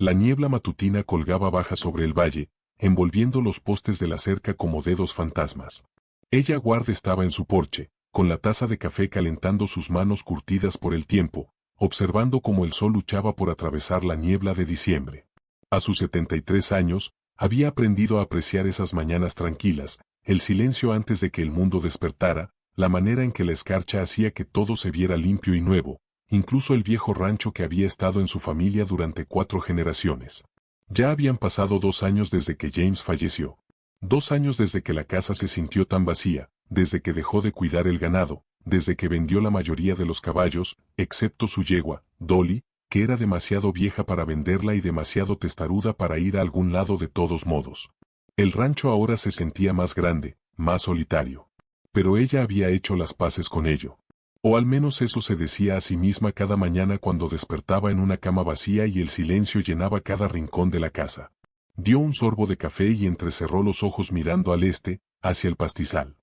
La niebla matutina colgaba baja sobre el valle, envolviendo los postes de la cerca como dedos fantasmas. Ella Ward estaba en su porche, con la taza de café calentando sus manos curtidas por el tiempo, observando cómo el sol luchaba por atravesar la niebla de diciembre. A sus 73 años, había aprendido a apreciar esas mañanas tranquilas, el silencio antes de que el mundo despertara, la manera en que la escarcha hacía que todo se viera limpio y nuevo, incluso el viejo rancho que había estado en su familia durante 4 generaciones. Ya habían pasado 2 años desde que James falleció. 2 años desde que la casa se sintió tan vacía, desde que dejó de cuidar el ganado, desde que vendió la mayoría de los caballos, excepto su yegua, Dolly, que era demasiado vieja para venderla y demasiado testaruda para ir a algún lado de todos modos. El rancho ahora se sentía más grande, más solitario. Pero ella había hecho las paces con ello. O al menos eso se decía a sí misma cada mañana cuando despertaba en una cama vacía y el silencio llenaba cada rincón de la casa. Dio un sorbo de café y entrecerró los ojos mirando al este, hacia el pastizal.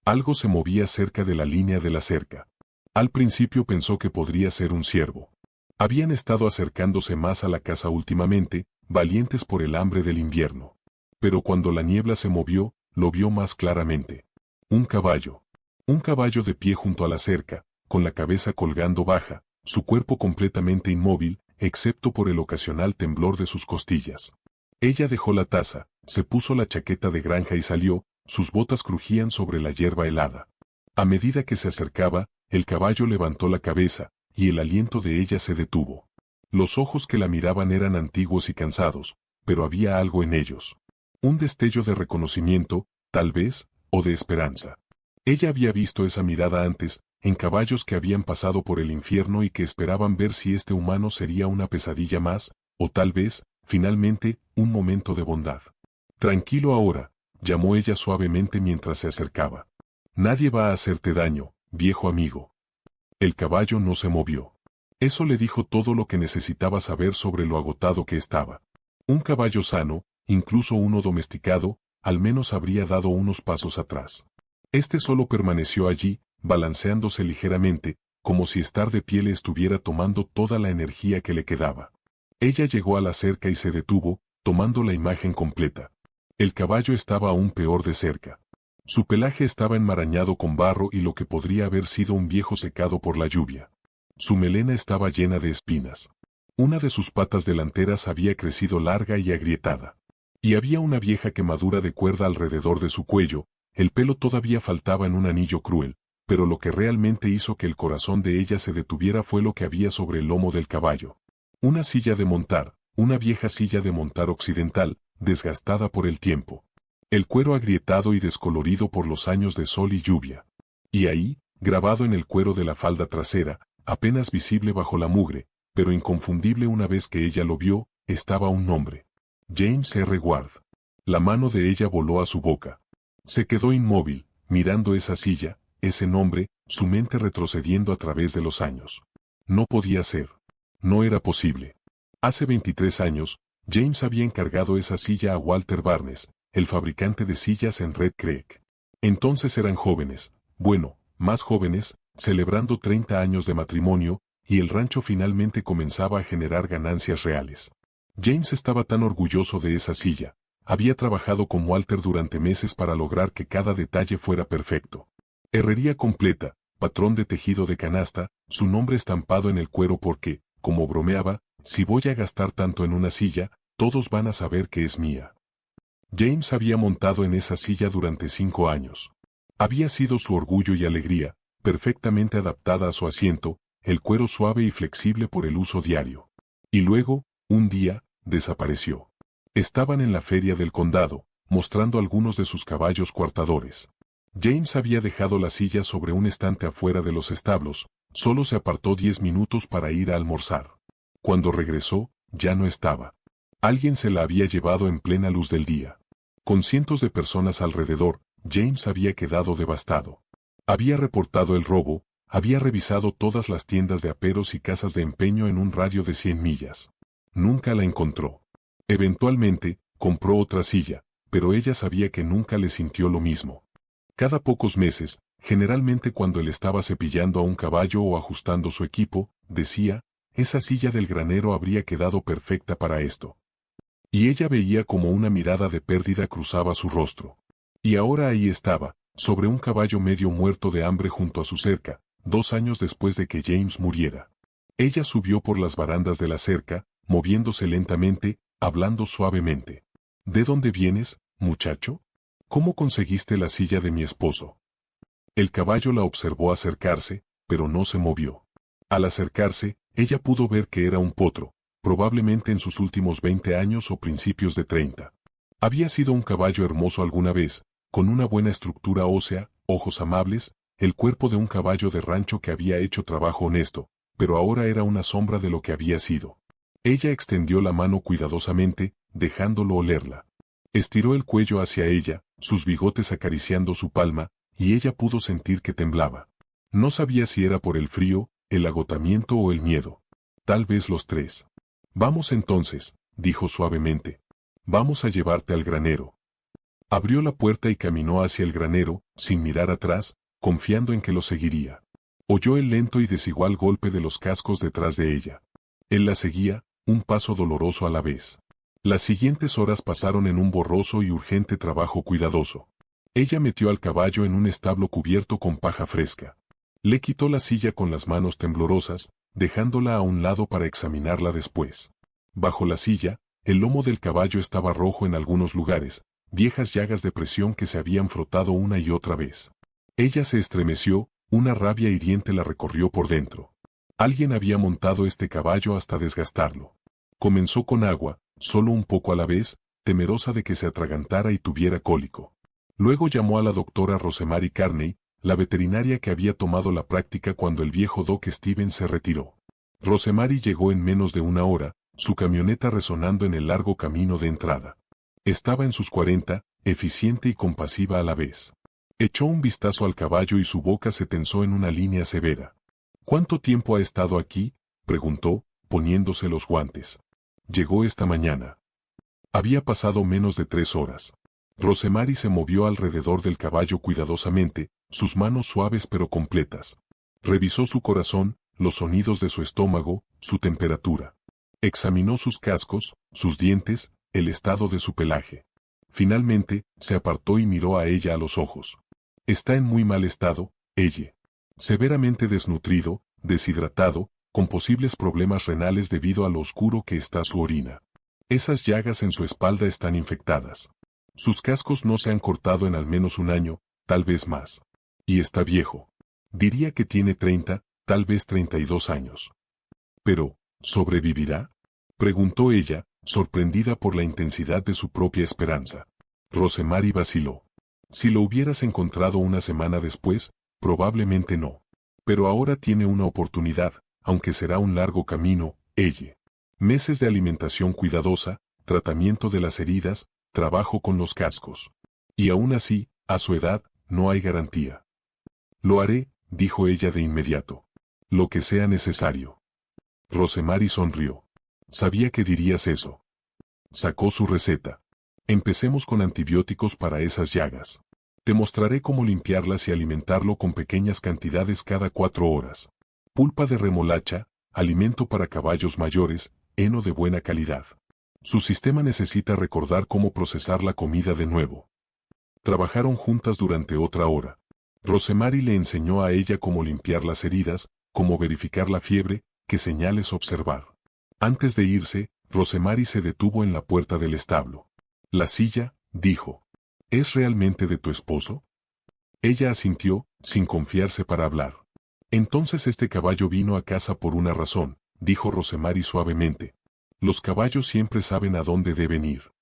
Algo se movía cerca de la línea de la cerca. Al principio pensó que podría ser un ciervo. Habían estado acercándose más a la casa últimamente, valientes por el hambre del invierno. Pero cuando la niebla se movió, lo vio más claramente. Un caballo. Un caballo de pie junto a la cerca, con la cabeza colgando baja, su cuerpo completamente inmóvil, excepto por el ocasional temblor de sus costillas. Ella dejó la taza, se puso la chaqueta de granja y salió, sus botas crujían sobre la hierba helada. A medida que se acercaba, el caballo levantó la cabeza, y el aliento de ella se detuvo. Los ojos que la miraban eran antiguos y cansados, pero había algo en ellos. Un destello de reconocimiento, tal vez, o de esperanza. Ella había visto esa mirada antes, en caballos que habían pasado por el infierno y que esperaban ver si este humano sería una pesadilla más, o tal vez, finalmente, un momento de bondad. Tranquilo ahora, llamó ella suavemente mientras se acercaba. Nadie va a hacerte daño, viejo amigo. El caballo no se movió. Eso le dijo todo lo que necesitaba saber sobre lo agotado que estaba. Un caballo sano, incluso uno domesticado, al menos habría dado unos pasos atrás. Este solo permaneció allí, balanceándose ligeramente, como si estar de pie le estuviera tomando toda la energía que le quedaba. Ella llegó a la cerca y se detuvo, tomando la imagen completa. El caballo estaba aún peor de cerca. Su pelaje estaba enmarañado con barro y lo que podría haber sido un viejo secado por la lluvia. Su melena estaba llena de espinas. Una de sus patas delanteras había crecido larga y agrietada. Y había una vieja quemadura de cuerda alrededor de su cuello, el pelo todavía faltaba en un anillo cruel, pero lo que realmente hizo que el corazón de ella se detuviera fue lo que había sobre el lomo del caballo. Una silla de montar, una vieja silla de montar occidental, desgastada por el tiempo. El cuero agrietado y descolorido por los años de sol y lluvia. Y ahí, grabado en el cuero de la falda trasera, apenas visible bajo la mugre, pero inconfundible una vez que ella lo vio, estaba un nombre. James R. Ward. La mano de ella voló a su boca. Se quedó inmóvil, mirando esa silla, ese nombre, su mente retrocediendo a través de los años. No podía ser. No era posible. Hace 23 años, James había encargado esa silla a Walter Barnes, el fabricante de sillas en Red Creek. Entonces eran jóvenes, bueno, más jóvenes, celebrando 30 años de matrimonio, y el rancho finalmente comenzaba a generar ganancias reales. James estaba tan orgulloso de esa silla. Había trabajado con Walter durante meses para lograr que cada detalle fuera perfecto. Herrería completa, patrón de tejido de canasta, su nombre estampado en el cuero porque, como bromeaba, si voy a gastar tanto en una silla, todos van a saber que es mía. James había montado en esa silla durante 5 años. Había sido su orgullo y alegría, perfectamente adaptada a su asiento, el cuero suave y flexible por el uso diario. Y luego, un día, desapareció. Estaban en la feria del condado, mostrando algunos de sus caballos cuartadores. James había dejado la silla sobre un estante afuera de los establos, solo se apartó 10 minutos para ir a almorzar. Cuando regresó, ya no estaba. Alguien se la había llevado en plena luz del día. Con cientos de personas alrededor, James había quedado devastado. Había reportado el robo, había revisado todas las tiendas de aperos y casas de empeño en un radio de 100 millas. Nunca la encontró. Eventualmente, compró otra silla, pero ella sabía que nunca le sintió lo mismo. Cada pocos meses, generalmente cuando él estaba cepillando a un caballo o ajustando su equipo, decía, esa silla del granero habría quedado perfecta para esto. Y ella veía como una mirada de pérdida cruzaba su rostro. Y ahora ahí estaba, sobre un caballo medio muerto de hambre junto a su cerca, 2 años después de que James muriera. Ella subió por las barandas de la cerca, moviéndose lentamente, hablando suavemente. ¿De dónde vienes, muchacho? ¿Cómo conseguiste la silla de mi esposo? El caballo la observó acercarse, pero no se movió. Al acercarse, ella pudo ver que era un potro, probablemente en sus últimos 20 años o principios de 30. Había sido un caballo hermoso alguna vez, con una buena estructura ósea, ojos amables, el cuerpo de un caballo de rancho que había hecho trabajo honesto, pero ahora era una sombra de lo que había sido. Ella extendió la mano cuidadosamente, dejándolo olerla. Estiró el cuello hacia ella, sus bigotes acariciando su palma, y ella pudo sentir que temblaba. No sabía si era por el frío, el agotamiento o el miedo. Tal vez los tres. Vamos entonces, dijo suavemente. Vamos a llevarte al granero. Abrió la puerta y caminó hacia el granero, sin mirar atrás, confiando en que lo seguiría. Oyó el lento y desigual golpe de los cascos detrás de ella. Él la seguía, un paso doloroso a la vez. Las siguientes horas pasaron en un borroso y urgente trabajo cuidadoso. Ella metió al caballo en un establo cubierto con paja fresca. Le quitó la silla con las manos temblorosas, dejándola a un lado para examinarla después. Bajo la silla, el lomo del caballo estaba rojo en algunos lugares, viejas llagas de presión que se habían frotado una y otra vez. Ella se estremeció, una rabia hiriente la recorrió por dentro. Alguien había montado este caballo hasta desgastarlo. Comenzó con agua, solo un poco a la vez, temerosa de que se atragantara y tuviera cólico. Luego llamó a la doctora Rosemary Carney, la veterinaria que había tomado la práctica cuando el viejo Doc Stevens se retiró. Rosemary llegó en menos de una hora, su camioneta resonando en el largo camino de entrada. Estaba en sus 40, eficiente y compasiva a la vez. Echó un vistazo al caballo y su boca se tensó en una línea severa. ¿Cuánto tiempo ha estado aquí?, preguntó, poniéndose los guantes. Llegó esta mañana. Había pasado menos de 3 horas. Rosemary se movió alrededor del caballo cuidadosamente, sus manos suaves pero completas. Revisó su corazón, los sonidos de su estómago, su temperatura. Examinó sus cascos, sus dientes, el estado de su pelaje. Finalmente, se apartó y miró a ella a los ojos. Está en muy mal estado, ella. Severamente desnutrido, deshidratado, con posibles problemas renales debido a lo oscuro que está su orina. Esas llagas en su espalda están infectadas. Sus cascos no se han cortado en al menos un año, tal vez más. Y está viejo. Diría que tiene 30, tal vez 32 años. Pero, ¿sobrevivirá?, preguntó ella, sorprendida por la intensidad de su propia esperanza. Rosemary vaciló. Si lo hubieras encontrado una semana después, probablemente no. Pero ahora tiene una oportunidad, aunque será un largo camino, ella. Meses de alimentación cuidadosa, tratamiento de las heridas, trabajo con los cascos. Y aún así, a su edad, no hay garantía. Lo haré, dijo ella de inmediato. Lo que sea necesario. Rosemary sonrió. Sabía que dirías eso. Sacó su receta. Empecemos con antibióticos para esas llagas. Te mostraré cómo limpiarlas y alimentarlo con pequeñas cantidades cada 4 horas. Pulpa de remolacha, alimento para caballos mayores, heno de buena calidad. Su sistema necesita recordar cómo procesar la comida de nuevo. Trabajaron juntas durante otra hora. Rosemary le enseñó a ella cómo limpiar las heridas, cómo verificar la fiebre, qué señales observar. Antes de irse, Rosemary se detuvo en la puerta del establo. La silla, dijo. ¿Es realmente de tu esposo? Ella asintió, sin confiarse para hablar. Entonces este caballo vino a casa por una razón, dijo Rosemary suavemente. Los caballos siempre saben a dónde deben ir.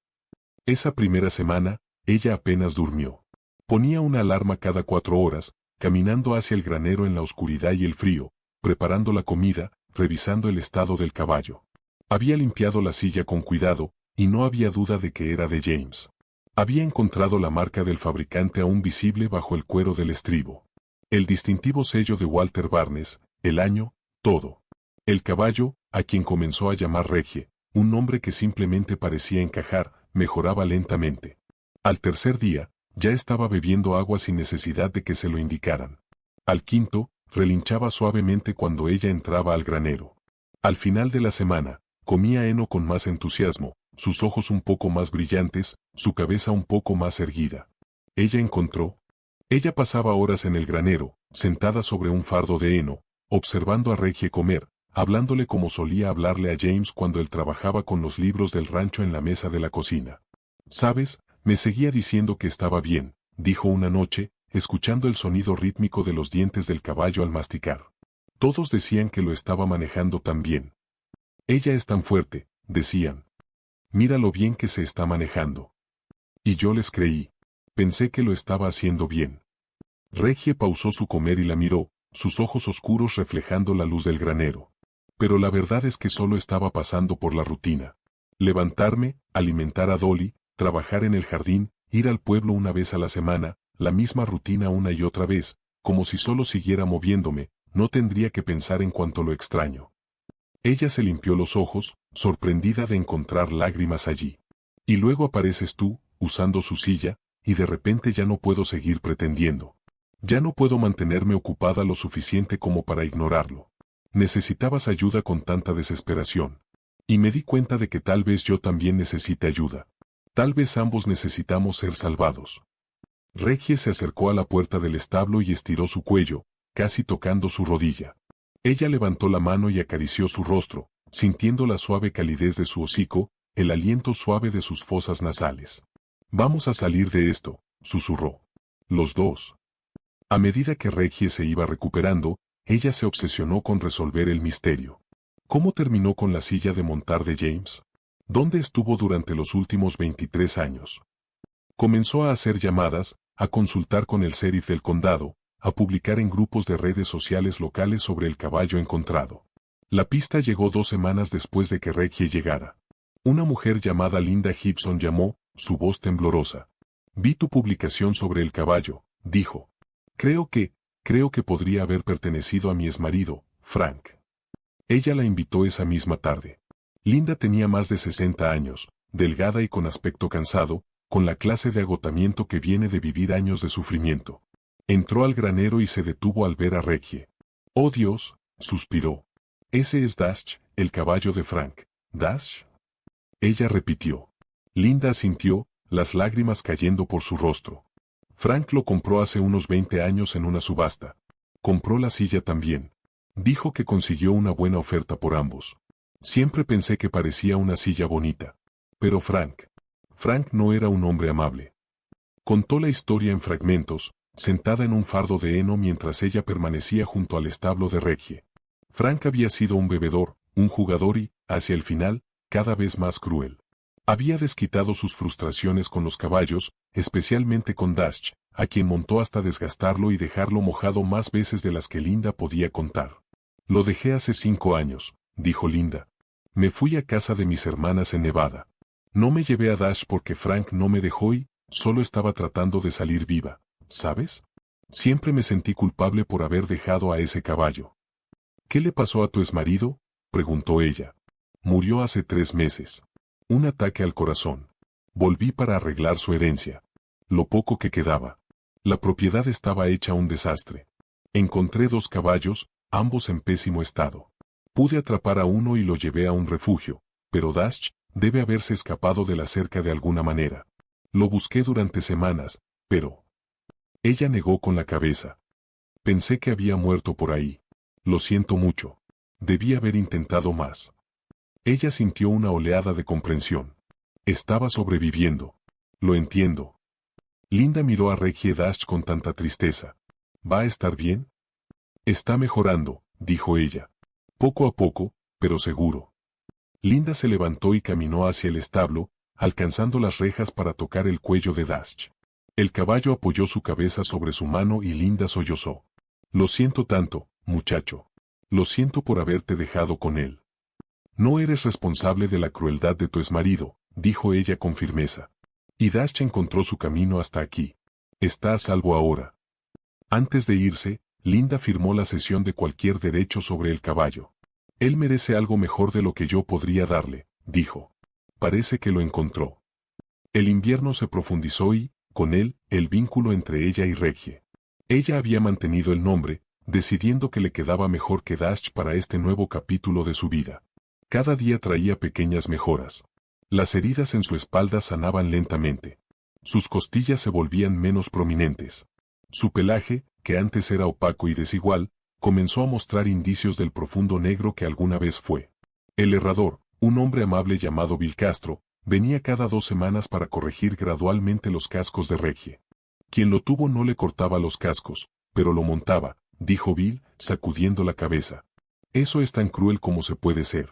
Esa primera semana, ella apenas durmió. Ponía una alarma cada 4 horas, caminando hacia el granero en la oscuridad y el frío, preparando la comida, revisando el estado del caballo. Había limpiado la silla con cuidado, y no había duda de que era de James. Había encontrado la marca del fabricante aún visible bajo el cuero del estribo. El distintivo sello de Walter Barnes, el año, todo. El caballo, a quien comenzó a llamar Regie, un nombre que simplemente parecía encajar, mejoraba lentamente. Al tercer día, ya estaba bebiendo agua sin necesidad de que se lo indicaran. Al quinto, relinchaba suavemente cuando ella entraba al granero. Al final de la semana, comía heno con más entusiasmo, sus ojos un poco más brillantes, su cabeza un poco más erguida. Ella pasaba horas en el granero, sentada sobre un fardo de heno, observando a Reggie comer, hablándole como solía hablarle a James cuando él trabajaba con los libros del rancho en la mesa de la cocina. ¿Sabes? Me seguía diciendo que estaba bien, dijo una noche, escuchando el sonido rítmico de los dientes del caballo al masticar. Todos decían que lo estaba manejando tan bien. Ella es tan fuerte, decían. Mira lo bien que se está manejando. Y yo les creí. Pensé que lo estaba haciendo bien. Reggie pausó su comer y la miró, sus ojos oscuros reflejando la luz del granero. Pero la verdad es que solo estaba pasando por la rutina. Levantarme, alimentar a Dolly, trabajar en el jardín, ir al pueblo una vez a la semana, la misma rutina una y otra vez, como si solo siguiera moviéndome, no tendría que pensar en cuanto lo extraño. Ella se limpió los ojos, sorprendida de encontrar lágrimas allí. Y luego apareces tú, usando su silla, y de repente ya no puedo seguir pretendiendo. Ya no puedo mantenerme ocupada lo suficiente como para ignorarlo. Necesitabas ayuda con tanta desesperación. Y me di cuenta de que tal vez yo también necesite ayuda. Tal vez ambos necesitamos ser salvados. Reggie se acercó a la puerta del establo y estiró su cuello, casi tocando su rodilla. Ella levantó la mano y acarició su rostro, sintiendo la suave calidez de su hocico, el aliento suave de sus fosas nasales. Vamos a salir de esto, susurró. Los dos. A medida que Reggie se iba recuperando, ella se obsesionó con resolver el misterio. ¿Cómo terminó con la silla de montar de James? ¿Dónde estuvo durante los últimos 23 años? Comenzó a hacer llamadas, a consultar con el sheriff del condado, a publicar en grupos de redes sociales locales sobre el caballo encontrado. La pista llegó 2 semanas después de que Reggie llegara. Una mujer llamada Linda Gibson llamó, su voz temblorosa. Vi tu publicación sobre el caballo, dijo. Creo que podría haber pertenecido a mi exmarido, Frank. Ella la invitó esa misma tarde. Linda tenía más de 60 años, delgada y con aspecto cansado, con la clase de agotamiento que viene de vivir años de sufrimiento. Entró al granero y se detuvo al ver a Reggie. «Oh Dios», suspiró. «Ese es Dash, el caballo de Frank». «¿Dash?». Ella repitió. Linda asintió, las lágrimas cayendo por su rostro. «Frank lo compró hace unos 20 años en una subasta. Compró la silla también. Dijo que consiguió una buena oferta por ambos. Siempre pensé que parecía una silla bonita. Pero Frank no era un hombre amable». Contó la historia en fragmentos, sentada en un fardo de heno mientras ella permanecía junto al establo de Reggie. Frank había sido un bebedor, un jugador y, hacia el final, cada vez más cruel. Había desquitado sus frustraciones con los caballos, especialmente con Dash, a quien montó hasta desgastarlo y dejarlo mojado más veces de las que Linda podía contar. «Lo dejé hace 5 años», dijo Linda. «Me fui a casa de mis hermanas en Nevada. No me llevé a Dash porque Frank no me dejó y solo estaba tratando de salir viva, ¿sabes? Siempre me sentí culpable por haber dejado a ese caballo». «¿Qué le pasó a tu exmarido?», preguntó ella. «Murió hace 3 meses. Un ataque al corazón. Volví para arreglar su herencia. Lo poco que quedaba. La propiedad estaba hecha un desastre. Encontré 2 caballos, ambos en pésimo estado. Pude atrapar a uno y lo llevé a un refugio, pero Dash debe haberse escapado de la cerca de alguna manera. Lo busqué durante semanas, pero...». Ella negó con la cabeza. «Pensé que había muerto por ahí. Lo siento mucho. Debí haber intentado más». Ella sintió una oleada de comprensión. Estaba sobreviviendo. «Lo entiendo». Linda miró a Reggie Dash con tanta tristeza. «¿Va a estar bien?». «Está mejorando», dijo ella. «Poco a poco, pero seguro». Linda se levantó y caminó hacia el establo, alcanzando las rejas para tocar el cuello de Dash. El caballo apoyó su cabeza sobre su mano y Linda sollozó. «Lo siento tanto, muchacho. Lo siento por haberte dejado con él». «No eres responsable de la crueldad de tu exmarido», dijo ella con firmeza. «Y Dash encontró su camino hasta aquí. Está a salvo ahora». Antes de irse, Linda firmó la cesión de cualquier derecho sobre el caballo. «Él merece algo mejor de lo que yo podría darle», dijo. Parece que lo encontró. El invierno se profundizó y, con él, el vínculo entre ella y Reggie. Ella había mantenido el nombre, decidiendo que le quedaba mejor que Dash para este nuevo capítulo de su vida. Cada día traía pequeñas mejoras. Las heridas en su espalda sanaban lentamente. Sus costillas se volvían menos prominentes. Su pelaje, que antes era opaco y desigual, comenzó a mostrar indicios del profundo negro que alguna vez fue. El herrador, un hombre amable llamado Bill Castro, venía cada 2 semanas para corregir gradualmente los cascos de Reggie. Quien lo tuvo no le cortaba los cascos, pero lo montaba, dijo Bill, sacudiendo la cabeza. Eso es tan cruel como se puede ser.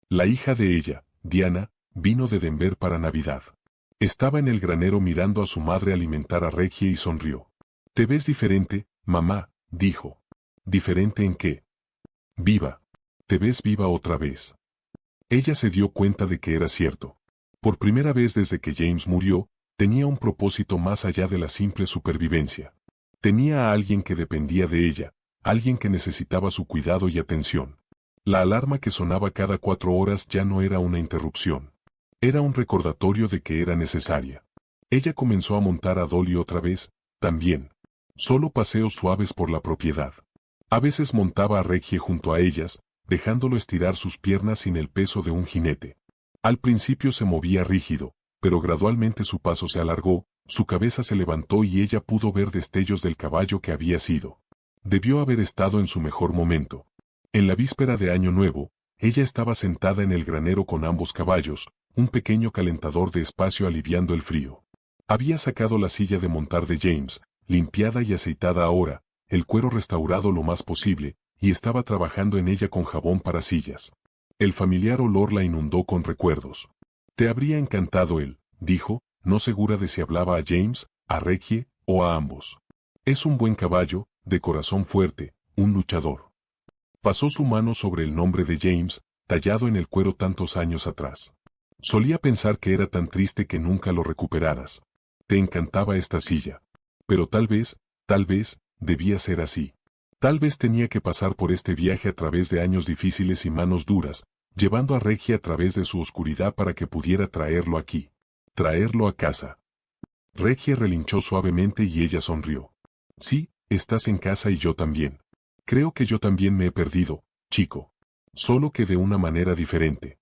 La hija de ella, Diana, vino de Denver para Navidad. Estaba en el granero mirando a su madre alimentar a Reggie y sonrió. «Te ves diferente, mamá», dijo. «¿Diferente en qué?» «Viva. Te ves viva otra vez». Ella se dio cuenta de que era cierto. Por primera vez desde que James murió, tenía un propósito más allá de la simple supervivencia. Tenía a alguien que dependía de ella, alguien que necesitaba su cuidado y atención. La alarma que sonaba cada 4 horas ya no era una interrupción. Era un recordatorio de que era necesaria. Ella comenzó a montar a Dolly otra vez, también. Solo paseos suaves por la propiedad. A veces montaba a Reggie junto a ellas, dejándolo estirar sus piernas sin el peso de un jinete. Al principio se movía rígido, pero gradualmente su paso se alargó, su cabeza se levantó y ella pudo ver destellos del caballo que había sido. Debió haber estado en su mejor momento. En la víspera de Año Nuevo, ella estaba sentada en el granero con ambos caballos, un pequeño calentador de espacio aliviando el frío. Había sacado la silla de montar de James, limpiada y aceitada ahora, el cuero restaurado lo más posible, y estaba trabajando en ella con jabón para sillas. El familiar olor la inundó con recuerdos. «Te habría encantado él», dijo, no segura de si hablaba a James, a Reggie o a ambos. «Es un buen caballo, de corazón fuerte, un luchador». Pasó su mano sobre el nombre de James, tallado en el cuero tantos años atrás. «Solía pensar que era tan triste que nunca lo recuperaras. Te encantaba esta silla. Pero tal vez, debía ser así. Tal vez tenía que pasar por este viaje a través de años difíciles y manos duras, llevando a Reggie a través de su oscuridad para que pudiera traerlo aquí. Traerlo a casa». Reggie relinchó suavemente y ella sonrió. «Sí, estás en casa y yo también. Creo que yo también me he perdido, chico. Solo que de una manera diferente».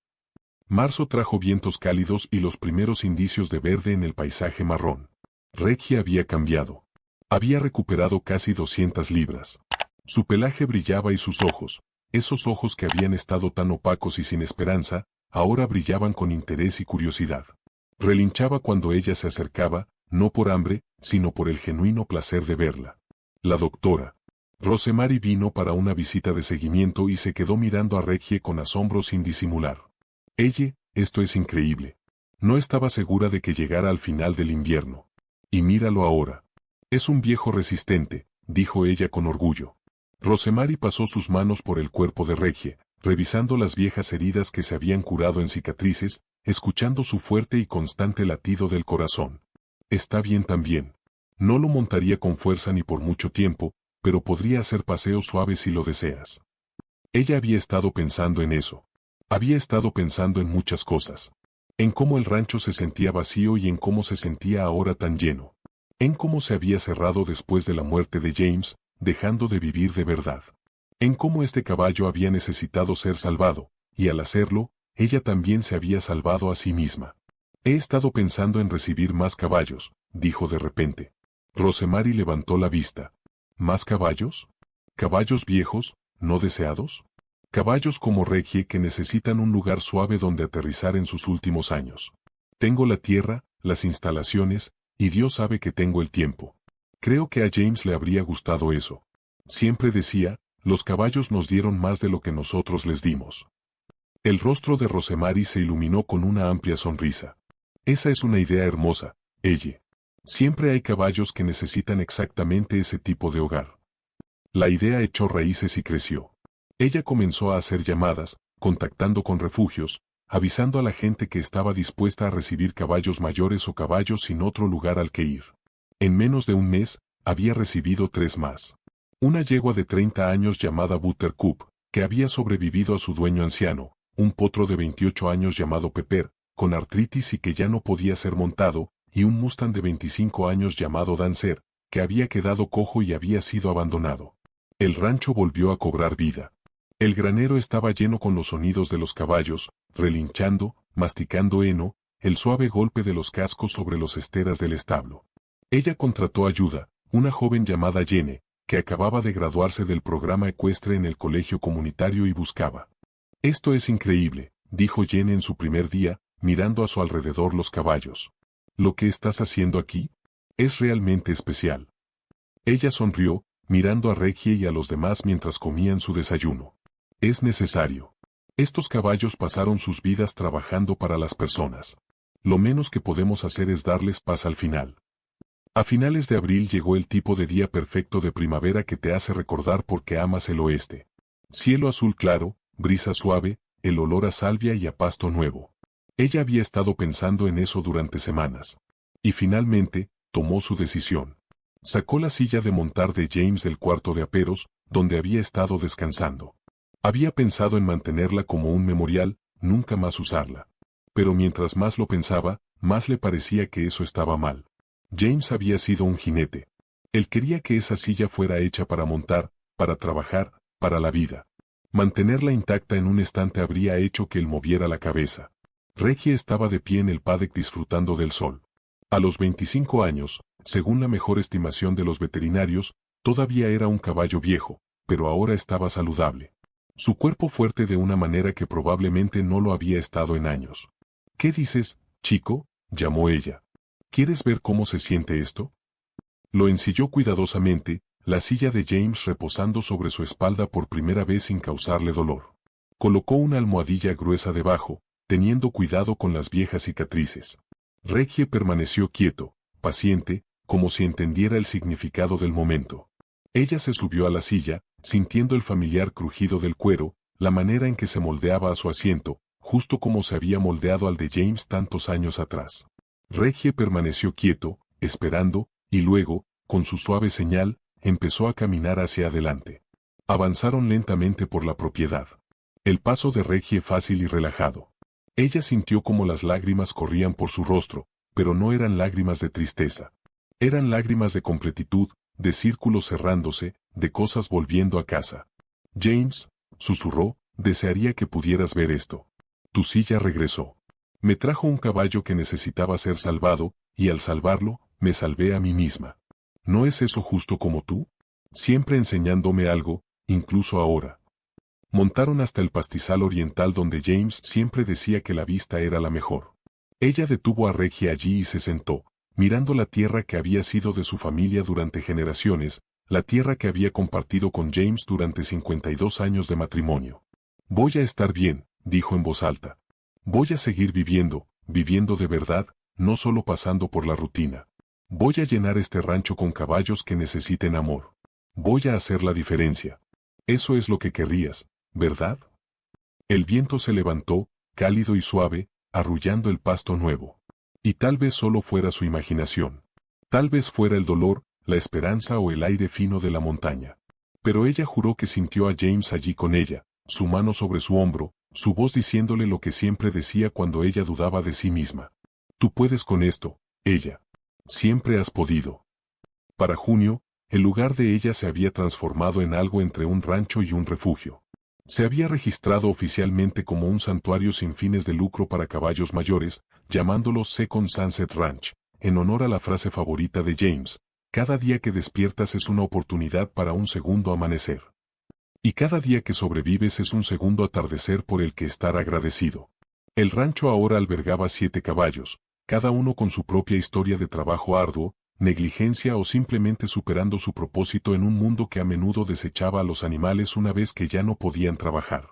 Marzo trajo vientos cálidos y los primeros indicios de verde en el paisaje marrón. Reggie había cambiado. Había recuperado casi 200 libras. Su pelaje brillaba y sus ojos, esos ojos que habían estado tan opacos y sin esperanza, ahora brillaban con interés y curiosidad. Relinchaba cuando ella se acercaba, no por hambre, sino por el genuino placer de verla. La doctora Rosemary vino para una visita de seguimiento y se quedó mirando a Reggie con asombro sin disimular. Esto es increíble. No estaba segura de que llegara al final del invierno. Y míralo ahora. Es un viejo resistente, dijo ella con orgullo. Rosemary pasó sus manos por el cuerpo de Reggie, revisando las viejas heridas que se habían curado en cicatrices, escuchando su fuerte y constante latido del corazón. Está bien también. No lo montaría con fuerza ni por mucho tiempo, pero podría hacer paseos suaves si lo deseas. Ella había estado pensando en eso. Había estado pensando en muchas cosas. En cómo el rancho se sentía vacío y en cómo se sentía ahora tan lleno. En cómo se había cerrado después de la muerte de James, dejando de vivir de verdad. En cómo este caballo había necesitado ser salvado, y al hacerlo, ella también se había salvado a sí misma. He estado pensando en recibir más caballos, dijo de repente. Rosemary levantó la vista. ¿Más caballos? ¿Caballos viejos, no deseados? Caballos como Reggie que necesitan un lugar suave donde aterrizar en sus últimos años. Tengo la tierra, las instalaciones, y Dios sabe que tengo el tiempo. Creo que a James le habría gustado eso. Siempre decía, los caballos nos dieron más de lo que nosotros les dimos. El rostro de Rosemary se iluminó con una amplia sonrisa. Esa es una idea hermosa, ella. Siempre hay caballos que necesitan exactamente ese tipo de hogar. La idea echó raíces y creció. Ella comenzó a hacer llamadas, contactando con refugios, avisando a la gente que estaba dispuesta a recibir caballos mayores o caballos sin otro lugar al que ir. En menos de un mes, había recibido 3 más. Una yegua de 30 años llamada Buttercup, que había sobrevivido a su dueño anciano, un potro de 28 años llamado Pepper, con artritis y que ya no podía ser montado, y un Mustang de 25 años llamado Dancer, que había quedado cojo y había sido abandonado. El rancho volvió a cobrar vida. El granero estaba lleno con los sonidos de los caballos, relinchando, masticando heno, el suave golpe de los cascos sobre los esteras del establo. Ella contrató ayuda, una joven llamada Jenny, que acababa de graduarse del programa ecuestre en el colegio comunitario y buscaba. «Esto es increíble», dijo Jenny en su primer día, mirando a su alrededor los caballos. «¿Lo que estás haciendo aquí? Es realmente especial». Ella sonrió, mirando a Reggie y a los demás mientras comían su desayuno. «Es necesario. Estos caballos pasaron sus vidas trabajando para las personas. Lo menos que podemos hacer es darles paz al final». A finales de abril llegó el tipo de día perfecto de primavera que te hace recordar por qué amas el oeste. Cielo azul claro, brisa suave, el olor a salvia y a pasto nuevo. Ella había estado pensando en eso durante semanas. Y finalmente, tomó su decisión. Sacó la silla de montar de James del cuarto de aperos, donde había estado descansando. Había pensado en mantenerla como un memorial, nunca más usarla. Pero mientras más lo pensaba, más le parecía que eso estaba mal. James había sido un jinete. Él quería que esa silla fuera hecha para montar, para trabajar, para la vida. Mantenerla intacta en un estante habría hecho que él moviera la cabeza. Reggie estaba de pie en el paddock disfrutando del sol. A los 25 años, según la mejor estimación de los veterinarios, todavía era un caballo viejo, pero ahora estaba saludable. Su cuerpo fuerte de una manera que probablemente no lo había estado en años. «¿Qué dices, chico?», llamó ella. «¿Quieres ver cómo se siente esto?». Lo ensilló cuidadosamente, la silla de James reposando sobre su espalda por primera vez sin causarle dolor. Colocó una almohadilla gruesa debajo, teniendo cuidado con las viejas cicatrices. Reggie permaneció quieto, paciente, como si entendiera el significado del momento. Ella se subió a la silla, sintiendo el familiar crujido del cuero, la manera en que se moldeaba a su asiento, justo como se había moldeado al de James tantos años atrás. Reggie permaneció quieto, esperando, y luego, con su suave señal, empezó a caminar hacia adelante. Avanzaron lentamente por la propiedad. El paso de Reggie fácil y relajado. Ella sintió como las lágrimas corrían por su rostro, pero no eran lágrimas de tristeza. Eran lágrimas de completitud, de círculos cerrándose, de cosas volviendo a casa. «James», susurró, «desearía que pudieras ver esto. Tu silla regresó. Me trajo un caballo que necesitaba ser salvado, y al salvarlo, me salvé a mí misma. ¿No es eso justo como tú? Siempre enseñándome algo, incluso ahora». Montaron hasta el pastizal oriental donde James siempre decía que la vista era la mejor. Ella detuvo a Reggie allí y se sentó, mirando la tierra que había sido de su familia durante generaciones, la tierra que había compartido con James durante 52 años de matrimonio. «Voy a estar bien», dijo en voz alta. «Voy a seguir viviendo, viviendo de verdad, no solo pasando por la rutina. Voy a llenar este rancho con caballos que necesiten amor. Voy a hacer la diferencia. Eso es lo que querrías, ¿verdad?». El viento se levantó, cálido y suave, arrullando el pasto nuevo. Y tal vez solo fuera su imaginación. Tal vez fuera el dolor, la esperanza o el aire fino de la montaña. Pero ella juró que sintió a James allí con ella, su mano sobre su hombro, su voz diciéndole lo que siempre decía cuando ella dudaba de sí misma. «Tú puedes con esto, ella. Siempre has podido». Para junio, el lugar de ella se había transformado en algo entre un rancho y un refugio. Se había registrado oficialmente como un santuario sin fines de lucro para caballos mayores, llamándolo Second Sunset Ranch, en honor a la frase favorita de James: «Cada día que despiertas es una oportunidad para un segundo amanecer. Y cada día que sobrevives es un segundo atardecer por el que estar agradecido». El rancho ahora albergaba 7 caballos, cada uno con su propia historia de trabajo arduo, negligencia o simplemente superando su propósito en un mundo que a menudo desechaba a los animales una vez que ya no podían trabajar.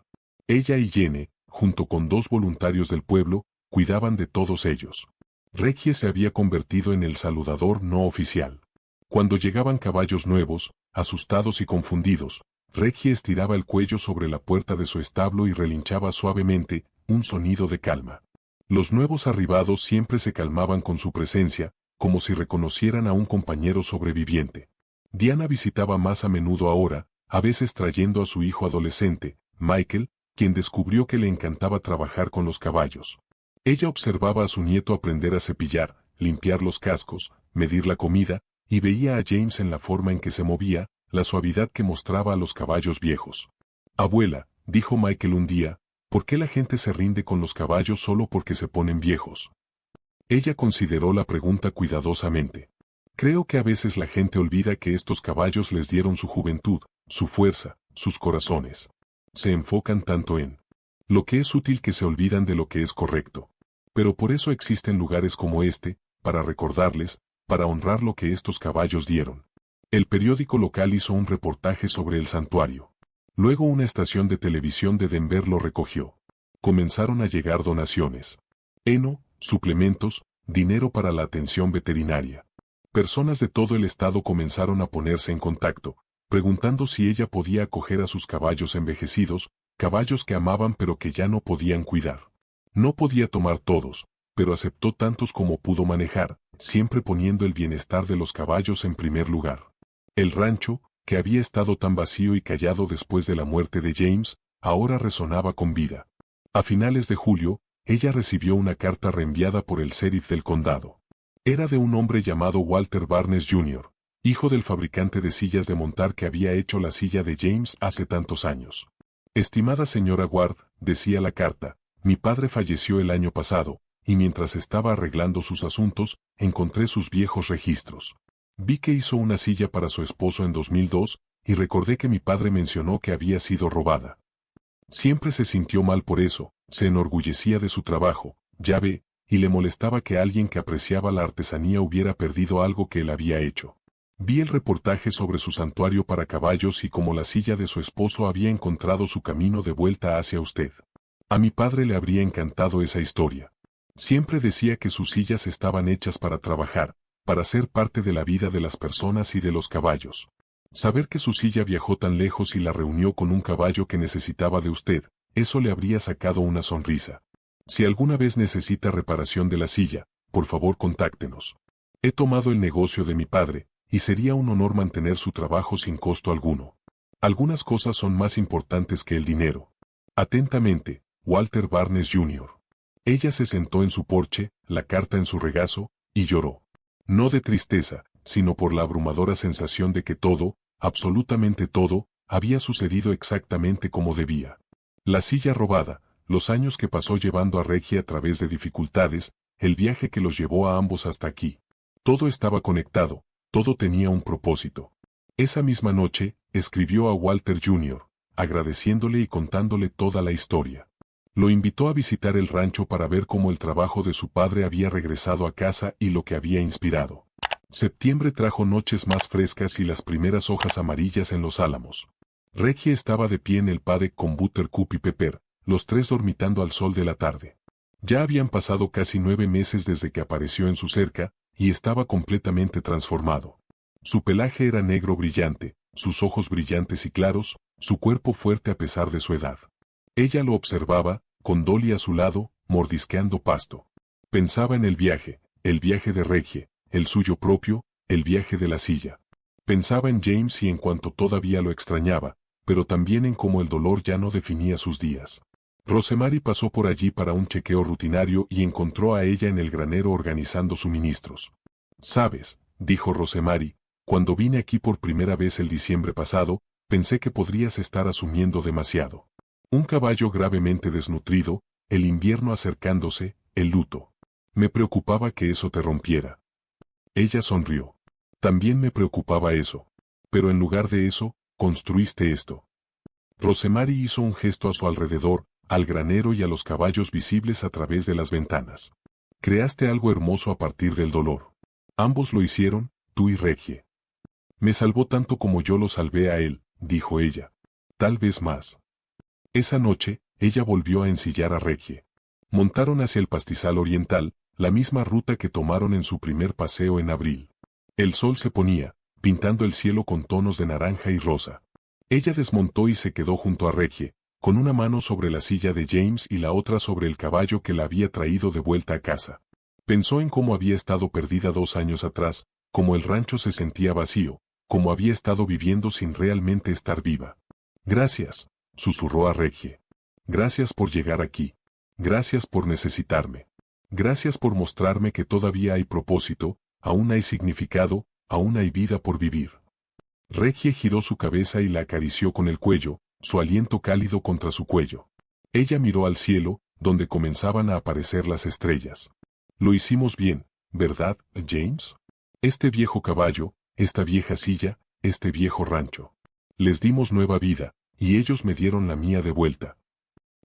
Ella y Jenny, junto con 2 voluntarios del pueblo, cuidaban de todos ellos. Reggie se había convertido en el saludador no oficial. Cuando llegaban caballos nuevos, asustados y confundidos, Reggie estiraba el cuello sobre la puerta de su establo y relinchaba suavemente, un sonido de calma. Los nuevos arribados siempre se calmaban con su presencia, como si reconocieran a un compañero sobreviviente. Diana visitaba más a menudo ahora, a veces trayendo a su hijo adolescente, Michael, quien descubrió que le encantaba trabajar con los caballos. Ella observaba a su nieto aprender a cepillar, limpiar los cascos, medir la comida, y veía a James en la forma en que se movía, la suavidad que mostraba a los caballos viejos. Abuela, dijo Michael un día, ¿por qué la gente se rinde con los caballos solo porque se ponen viejos? Ella consideró la pregunta cuidadosamente. Creo que a veces la gente olvida que estos caballos les dieron su juventud, su fuerza, sus corazones. Se enfocan tanto en lo que es útil que se olvidan de lo que es correcto. Pero por eso existen lugares como este, para recordarles, para honrar lo que estos caballos dieron. El periódico local hizo un reportaje sobre el santuario. Luego una estación de televisión de Denver lo recogió. Comenzaron a llegar donaciones. Heno, suplementos, dinero para la atención veterinaria. Personas de todo el estado comenzaron a ponerse en contacto, preguntando si ella podía acoger a sus caballos envejecidos, caballos que amaban pero que ya no podían cuidar. No podía tomar todos, pero aceptó tantos como pudo manejar, siempre poniendo el bienestar de los caballos en primer lugar. El rancho, que había estado tan vacío y callado después de la muerte de James, ahora resonaba con vida. A finales de julio, ella recibió una carta reenviada por el sheriff del condado. Era de un hombre llamado Walter Barnes Jr., hijo del fabricante de sillas de montar que había hecho la silla de James hace tantos años. Estimada señora Ward, decía la carta, mi padre falleció el año pasado, y mientras estaba arreglando sus asuntos, encontré sus viejos registros. Vi que hizo una silla para su esposo en 2002, y recordé que mi padre mencionó que había sido robada. Siempre se sintió mal por eso, se enorgullecía de su trabajo, ya ve, y le molestaba que alguien que apreciaba la artesanía hubiera perdido algo que él había hecho. Vi el reportaje sobre su santuario para caballos y cómo la silla de su esposo había encontrado su camino de vuelta hacia usted. A mi padre le habría encantado esa historia. Siempre decía que sus sillas estaban hechas para trabajar, para ser parte de la vida de las personas y de los caballos. Saber que su silla viajó tan lejos y la reunió con un caballo que necesitaba de usted, eso le habría sacado una sonrisa. Si alguna vez necesita reparación de la silla, por favor contáctenos. He tomado el negocio de mi padre, y sería un honor mantener su trabajo sin costo alguno. Algunas cosas son más importantes que el dinero. Atentamente, Walter Barnes Jr. Ella se sentó en su porche, la carta en su regazo, y lloró. No de tristeza, sino por la abrumadora sensación de que todo, absolutamente todo, había sucedido exactamente como debía. La silla robada, los años que pasó llevando a Reggie a través de dificultades, el viaje que los llevó a ambos hasta aquí. Todo estaba conectado, todo tenía un propósito. Esa misma noche, escribió a Walter Jr., agradeciéndole y contándole toda la historia. Lo invitó a visitar el rancho para ver cómo el trabajo de su padre había regresado a casa y lo que había inspirado. Septiembre trajo noches más frescas y las primeras hojas amarillas en los álamos. Reggie estaba de pie en el paddock con Buttercup y Pepper, los tres dormitando al sol de la tarde. Ya habían pasado casi 9 meses desde que apareció en su cerca, y estaba completamente transformado. Su pelaje era negro brillante, sus ojos brillantes y claros, su cuerpo fuerte a pesar de su edad. Ella lo observaba, con Dolly a su lado, mordisqueando pasto. Pensaba en el viaje de Reggie, el suyo propio, el viaje de la silla. Pensaba en James y en cuanto todavía lo extrañaba, pero también en cómo el dolor ya no definía sus días. Rosemary pasó por allí para un chequeo rutinario y encontró a ella en el granero organizando suministros. «Sabes», dijo Rosemary, «cuando vine aquí por primera vez el diciembre pasado, pensé que podrías estar asumiendo demasiado. Un caballo gravemente desnutrido, el invierno acercándose, el luto. Me preocupaba que eso te rompiera». Ella sonrió. «También me preocupaba eso. Pero en lugar de eso, construiste esto». Rosemary hizo un gesto a su alrededor, al granero y a los caballos visibles a través de las ventanas. «Creaste algo hermoso a partir del dolor. Ambos lo hicieron, tú y Reggie. Me salvó tanto como yo lo salvé a él», dijo ella. «Tal vez más». Esa noche, ella volvió a ensillar a Reggie. Montaron hacia el pastizal oriental, la misma ruta que tomaron en su primer paseo en abril. El sol se ponía, pintando el cielo con tonos de naranja y rosa. Ella desmontó y se quedó junto a Reggie, con una mano sobre la silla de James y la otra sobre el caballo que la había traído de vuelta a casa. Pensó en cómo había estado perdida 2 años atrás, cómo el rancho se sentía vacío, cómo había estado viviendo sin realmente estar viva. «Gracias», susurró a Reggie. «Gracias por llegar aquí. Gracias por necesitarme. Gracias por mostrarme que todavía hay propósito, aún hay significado, aún hay vida por vivir». Regie giró su cabeza y la acarició con el cuello, su aliento cálido contra su cuello. Ella miró al cielo, donde comenzaban a aparecer las estrellas. Lo hicimos bien, ¿verdad, James? Este viejo caballo, esta vieja silla, este viejo rancho. Les dimos nueva vida, y ellos me dieron la mía de vuelta.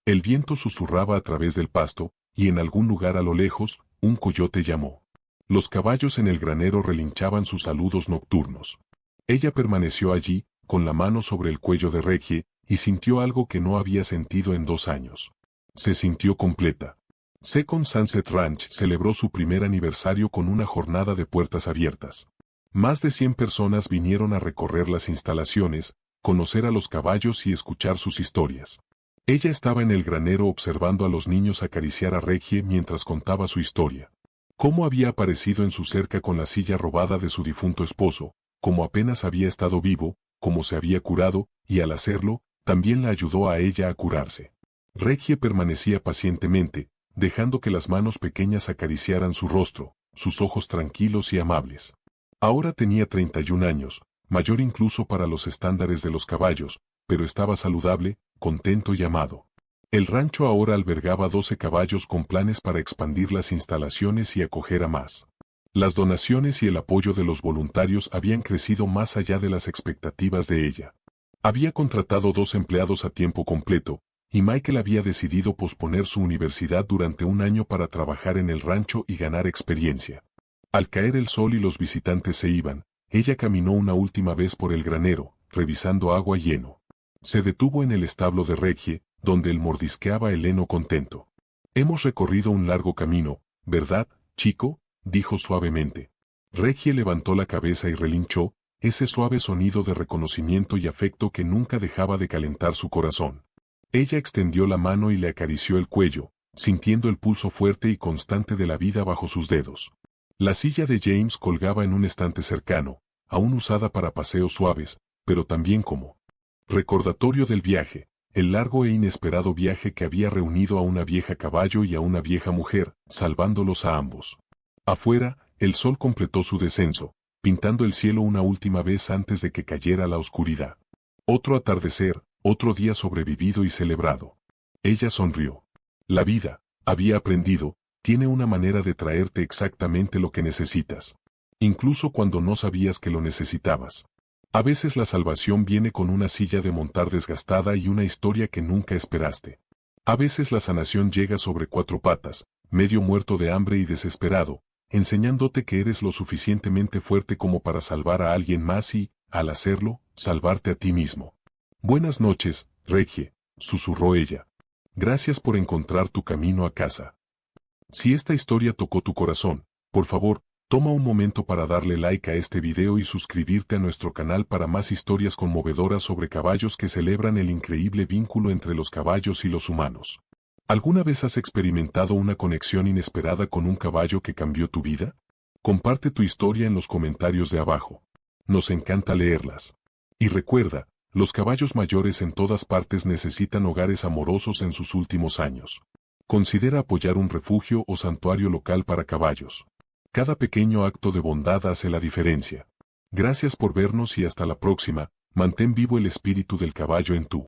El viento susurraba a través del pasto, y en algún lugar a lo lejos, un coyote llamó. Los caballos en el granero relinchaban sus saludos nocturnos. Ella permaneció allí, con la mano sobre el cuello de Regie, y sintió algo que no había sentido en 2 años. Se sintió completa. Second Sunset Ranch celebró su primer aniversario con una jornada de puertas abiertas. Más de 100 personas vinieron a recorrer las instalaciones, conocer a los caballos y escuchar sus historias. Ella estaba en el granero observando a los niños acariciar a Regie mientras contaba su historia. Cómo había aparecido en su cerca con la silla robada de su difunto esposo, cómo apenas había estado vivo, cómo se había curado, y al hacerlo, también la ayudó a ella a curarse. Regie permanecía pacientemente, dejando que las manos pequeñas acariciaran su rostro, sus ojos tranquilos y amables. Ahora tenía 31 años, mayor incluso para los estándares de los caballos, pero estaba saludable, contento y amado. El rancho ahora albergaba 12 caballos con planes para expandir las instalaciones y acoger a más. Las donaciones y el apoyo de los voluntarios habían crecido más allá de las expectativas de ella. Había contratado 2 empleados a tiempo completo, y Michael había decidido posponer su universidad durante 1 año para trabajar en el rancho y ganar experiencia. Al caer el sol y los visitantes se iban, ella caminó una última vez por el granero, revisando agua y heno. Se detuvo en el establo de Regie, donde él mordisqueaba el heno contento. Hemos recorrido un largo camino, ¿verdad, chico?, dijo suavemente. Regie levantó la cabeza y relinchó, ese suave sonido de reconocimiento y afecto que nunca dejaba de calentar su corazón. Ella extendió la mano y le acarició el cuello, sintiendo el pulso fuerte y constante de la vida bajo sus dedos. La silla de James colgaba en un estante cercano, aún usada para paseos suaves, pero también como recordatorio del viaje, el largo e inesperado viaje que había reunido a una vieja caballo y a una vieja mujer, salvándolos a ambos. Afuera, el sol completó su descenso, pintando el cielo una última vez antes de que cayera la oscuridad. Otro atardecer, otro día sobrevivido y celebrado. Ella sonrió. La vida, había aprendido, tiene una manera de traerte exactamente lo que necesitas. Incluso cuando no sabías que lo necesitabas. A veces la salvación viene con una silla de montar desgastada y una historia que nunca esperaste. A veces la sanación llega sobre 4 patas, medio muerto de hambre y desesperado, enseñándote que eres lo suficientemente fuerte como para salvar a alguien más y, al hacerlo, salvarte a ti mismo. Buenas noches, Regie, susurró ella. Gracias por encontrar tu camino a casa. Si esta historia tocó tu corazón, por favor, toma un momento para darle like a este video y suscribirte a nuestro canal para más historias conmovedoras sobre caballos que celebran el increíble vínculo entre los caballos y los humanos. ¿Alguna vez has experimentado una conexión inesperada con un caballo que cambió tu vida? Comparte tu historia en los comentarios de abajo. Nos encanta leerlas. Y recuerda, los caballos mayores en todas partes necesitan hogares amorosos en sus últimos años. Considera apoyar un refugio o santuario local para caballos. Cada pequeño acto de bondad hace la diferencia. Gracias por vernos y hasta la próxima, mantén vivo el espíritu del caballo en tú.